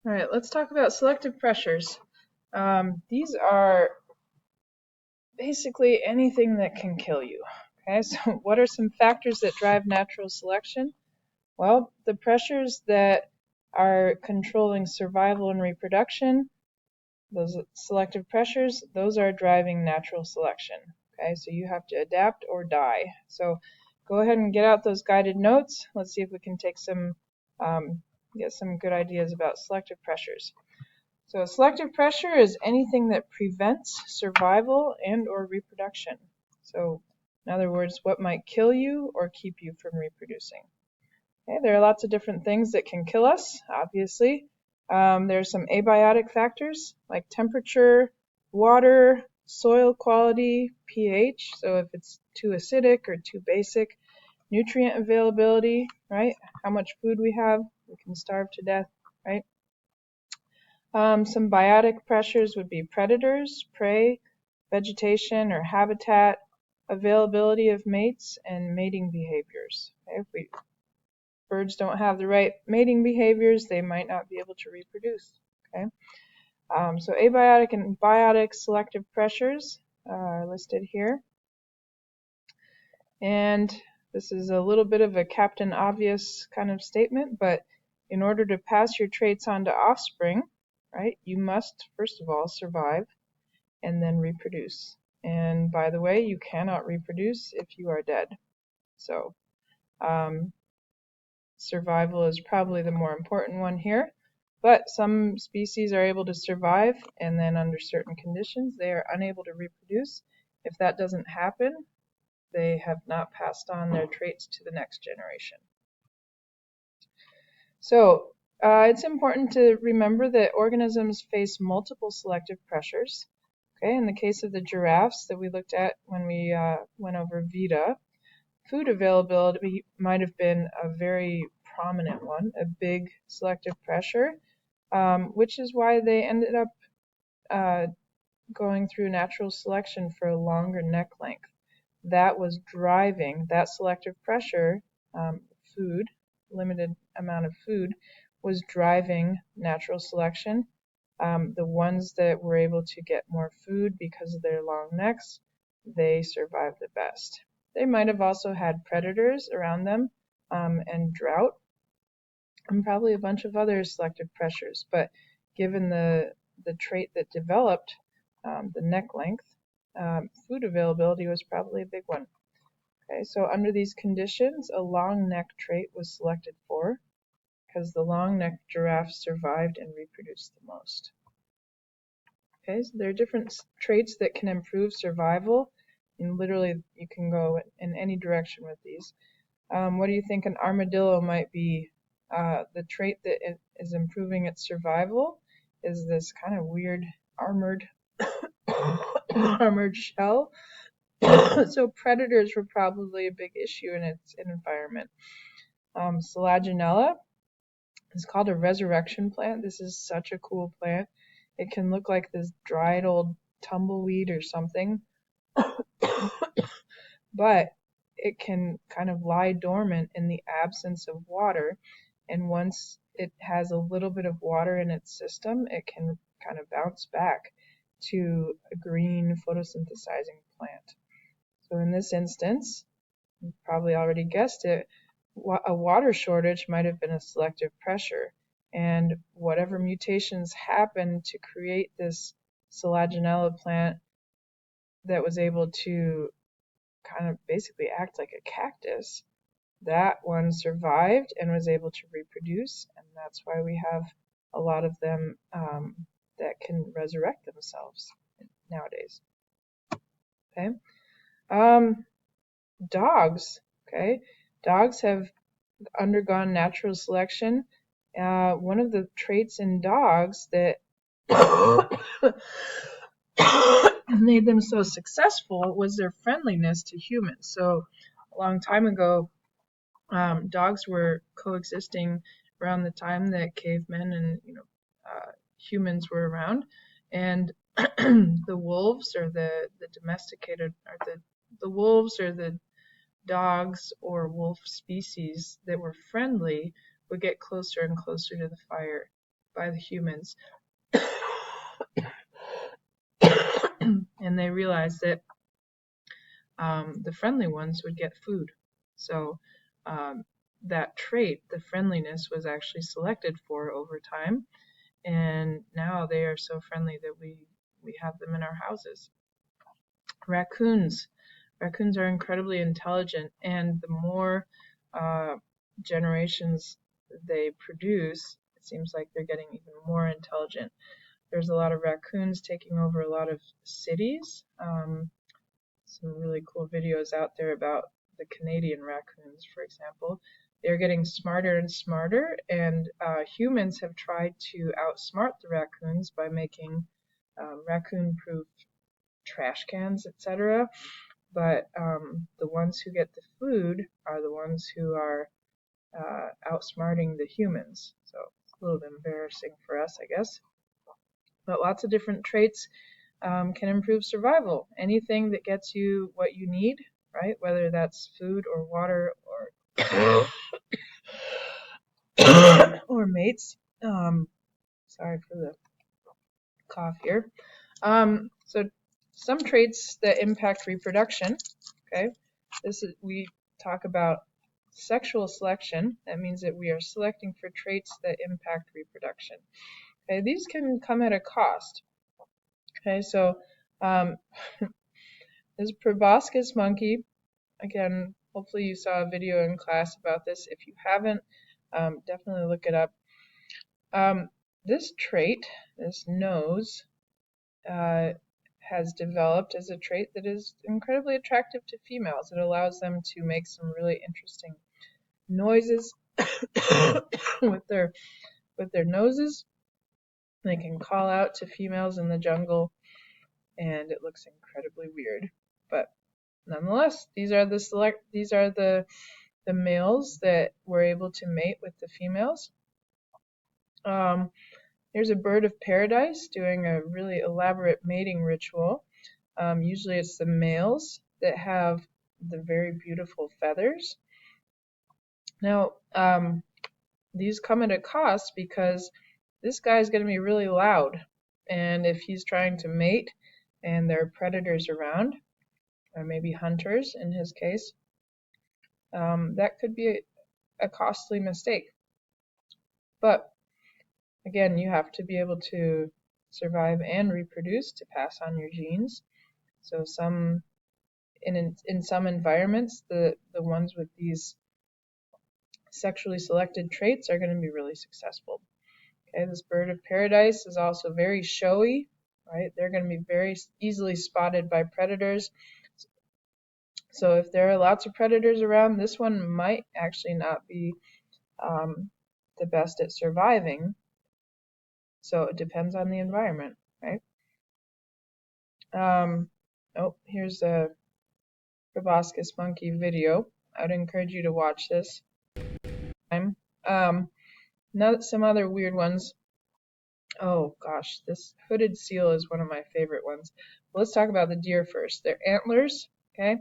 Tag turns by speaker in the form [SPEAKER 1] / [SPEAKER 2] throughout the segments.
[SPEAKER 1] All right, let's talk about selective pressures. These are basically anything that can kill you. Okay, so what are some factors that drive natural selection? Well, the pressures that are controlling survival and reproduction, those selective pressures, those are driving natural selection. Okay, so you have to adapt or die. So go ahead and get out those guided notes. Let's see if we can take get some good ideas about selective pressures. So selective pressure is anything that prevents survival and or reproduction. So in other words, what might kill you or keep you from reproducing. Okay, there are lots of different things that can kill us, obviously. There are some abiotic factors like temperature, water, soil quality, pH, so if it's too acidic or too basic, nutrient availability, right? How much food we have, we can starve to death, right? Some biotic pressures would be predators, prey, vegetation or habitat, availability of mates, and mating behaviors. Okay, if birds don't have the right mating behaviors, they might not be able to reproduce. Okay, so abiotic and biotic selective pressures are listed here. And this is a little bit of a Captain Obvious kind of statement, but in order to pass your traits on to offspring, right, you must first of all survive and then reproduce. And by the way, you cannot reproduce if you are dead. So survival is probably the more important one here. But some species are able to survive, and then under certain conditions, they are unable to reproduce. If that doesn't happen, they have not passed on their traits to the next generation. So it's important to remember that organisms face multiple selective pressures. Okay, in the case of the giraffes that we looked at when we went over Vita, food availability might have been a very prominent one, a big selective pressure, which is why they ended up going through natural selection for a longer neck length. That was driving that selective pressure, food, limited amount of food, was driving natural selection. The ones that were able to get more food because of their long necks, they survived the best. They might have also had predators around them, and drought, and probably a bunch of other selective pressures. But given the trait that developed, the neck length, food availability was probably a big one. Okay, so under these conditions, a long neck trait was selected for because the long necked giraffe survived and reproduced the most. Okay, so there are different traits that can improve survival, and literally you can go in any direction with these. What do you think an armadillo might be? The trait that is improving its survival is this kind of weird armored armored shell. So predators were probably a big issue in its environment. Selaginella is called a resurrection plant. This is such a cool plant. It can look like this dried old tumbleweed or something, but it can kind of lie dormant in the absence of water. And once it has a little bit of water in its system, it can kind of bounce back to a green photosynthesizing plant. So in this instance, you probably already guessed it, a water shortage might have been a selective pressure. And whatever mutations happened to create this Selaginella plant that was able to kind of basically act like a cactus, that one survived and was able to reproduce, and that's why we have a lot of them that can resurrect themselves nowadays. Okay, dogs. Okay, dogs have undergone natural selection. One of the traits in dogs that made them so successful was their friendliness to humans. So a long time ago, dogs were coexisting around the time that cavemen and humans were around, and the wolves or the domesticated or the wolves or the dogs or wolf species that were friendly would get closer and closer to the fire. by the humans. And they realized that the friendly ones would get food. So that trait, the friendliness, was actually selected for over time. And now they are so friendly that we have them in our houses. Raccoons. Raccoons are incredibly intelligent, and the more generations they produce, it seems like they're getting even more intelligent. There's a lot of raccoons taking over a lot of cities. Some really cool videos out there about the Canadian raccoons, for example. They're getting smarter and smarter, and humans have tried to outsmart the raccoons by making raccoon-proof trash cans, etc. But the ones who get the food are the ones who are outsmarting the humans. So it's a little bit embarrassing for us, I guess. But lots of different traits can improve survival. Anything that gets you what you need, right? Whether that's food or water or or mates. Sorry for the cough here. So some traits that impact reproduction. Okay, we talk about sexual selection. That means that we are selecting for traits that impact reproduction. Okay, these can come at a cost. Okay, so this proboscis monkey, again, hopefully you saw a video in class about this. If you haven't, definitely look it up. This trait, this nose, has developed as a trait that is incredibly attractive to females. It allows them to make some really interesting noises with their noses. They can call out to females in the jungle, and it looks incredibly weird. But nonetheless, these are the males that were able to mate with the females. Here's a bird of paradise doing a really elaborate mating ritual. Usually it's the males that have the very beautiful feathers. Now, these come at a cost because this guy is going to be really loud. And if he's trying to mate and there are predators around, or maybe hunters in his case, that could be a costly mistake. But again, you have to be able to survive and reproduce to pass on your genes. So in some environments, the ones with these sexually selected traits are going to be really successful. Okay, this bird of paradise is also very showy, right? They're going to be very easily spotted by predators. So if there are lots of predators around, this one might actually not be the best at surviving. So it depends on the environment, right? Here's a proboscis monkey video. I would encourage you to watch this. Some other weird ones. Oh gosh, this hooded seal is one of my favorite ones. Well, let's talk about the deer first. Their antlers, okay?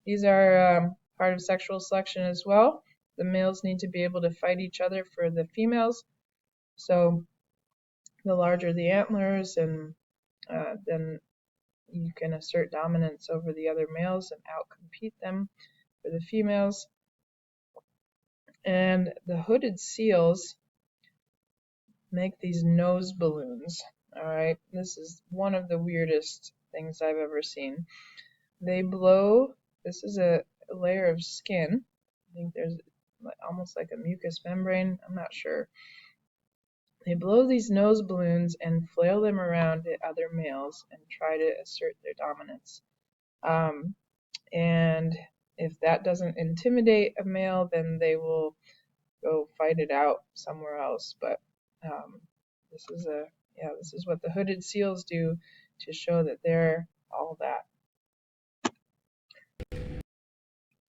[SPEAKER 1] These are part of sexual selection as well. The males need to be able to fight each other for the females. So the larger the antlers, and then you can assert dominance over the other males and outcompete them for the females. And the hooded seals make these nose balloons. All right, this is one of the weirdest things I've ever seen. They blow, this is a layer of skin. I think there's almost like a mucous membrane, I'm not sure. They blow these nose balloons and flail them around at other males and try to assert their dominance. And if that doesn't intimidate a male, then they will go fight it out somewhere else. But this is what the hooded seals do to show that they're all that.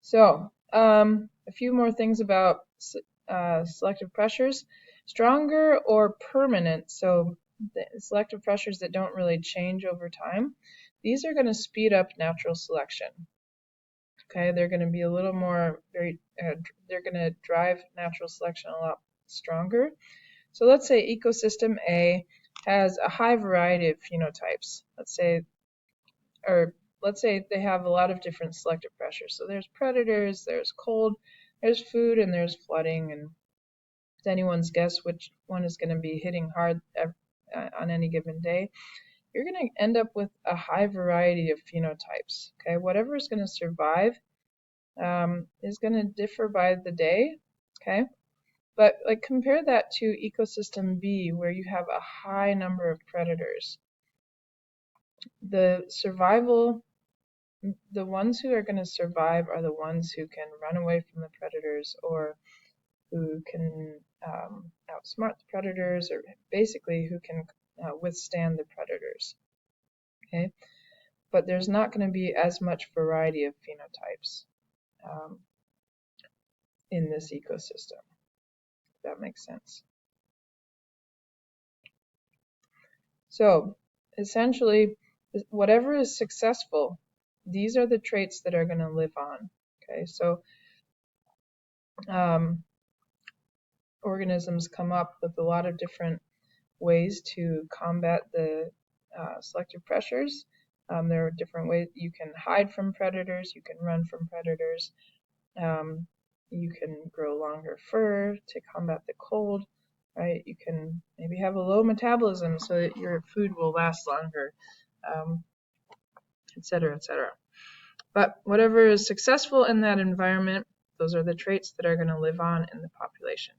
[SPEAKER 1] So a few more things about selective pressures. Stronger or permanent, so the selective pressures that don't really change over time, these are going to speed up natural selection. Okay, they're going to be a little more they're going to drive natural selection a lot stronger. So let's say ecosystem A has a high variety of phenotypes. Let's say they have a lot of different selective pressures. So there's predators, there's cold, there's food, and there's flooding. And it's anyone's guess which one is going to be hitting hard on any given day. You're going to end up with a high variety of phenotypes. Okay, whatever is going to survive is going to differ by the day. Okay, but like compare that to ecosystem B, where you have a high number of predators. The ones who are going to survive are the ones who can run away from the predators, or who can outsmart the predators, or basically who can withstand the predators. Okay, but there's not going to be as much variety of phenotypes in this ecosystem. If that makes sense. So essentially, whatever is successful, these are the traits that are going to live on. Okay, so organisms come up with a lot of different ways to combat the selective pressures. There are different ways you can hide from predators, you can run from predators, you can grow longer fur to combat the cold, right? You can maybe have a low metabolism so that your food will last longer, etc., etc. But whatever is successful in that environment, those are the traits that are going to live on in the population.